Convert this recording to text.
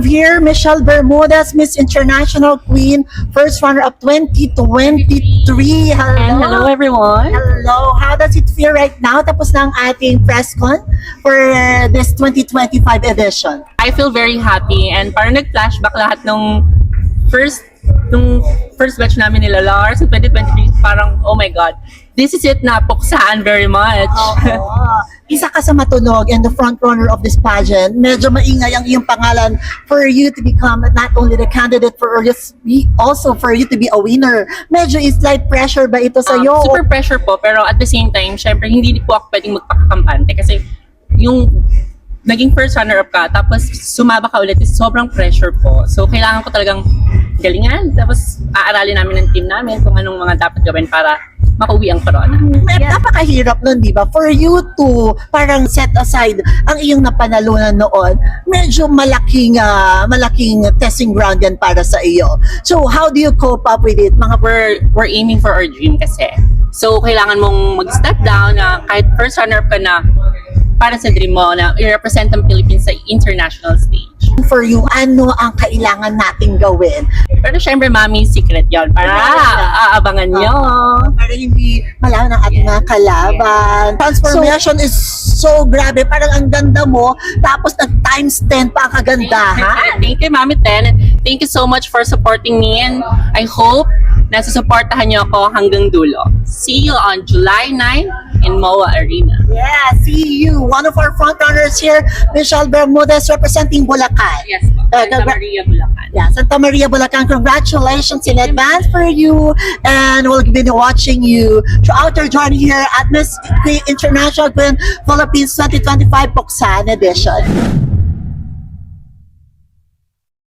have here Michelle Bermudez, Miss International Queen, first runner-up 2023. Hello. And hello everyone. Hello. How does it feel right now? Tapos na ang ating press con for this 2025 edition. I feel very happy and parang nag-flashback lahat nung first batch namin nila Lars in 2023. Parang, oh my God, this is it na, puksaan very much. Oo. Isa ka sa matunog and the front runner of this pageant. Medyo maingay ang iyong pangalan for you to become not only the candidate for also for you to be a winner. Medyo slight pressure ba ito sa iyo? Super pressure po, pero at the same time, syempre hindi po ako pwedeng magpakakampante kasi yung naging first runner-up ka, tapos sumaba ka ulit, is sobrang pressure po. So, kailangan ko talagang galingan. Tapos, aaralin namin ng team namin kung anong mga dapat gawin para makauwi ang corona. Napakahirap nun, di ba? For you to parang set aside ang iyong napanalunan noon, medyo malaking testing ground yan para sa iyo. So, how do you cope up with it? We're aiming for our dream kasi. So, kailangan mong mag-step down na kahit first runner-up ka na, para sa dream mo na i-represent ang Philippines sa international stage. For you, ano ang kailangan nating gawin? Pero syempre, mami, secret yon para aabangan nyo. Para hindi malaman ng ating mga kalaban. Transformation is so grabe. Parang ang ganda mo, tapos nag-times 10 pa ang kagandahan. Thank you, Mami Ten. Thank you so much for supporting me and I hope na susuportahan nyo ako hanggang dulo. See you on July 9 in MOA Arena. Yeah, see you. One of our front runners here, Michelle Bermudez, representing Bulacan. Yes po, Santa Maria, Bulacan. Yeah, Santa Maria, Bulacan. Congratulations in advance for you, and we'll be watching you throughout your journey here at Miss International Queen Philippines 2025 Puksan Edition.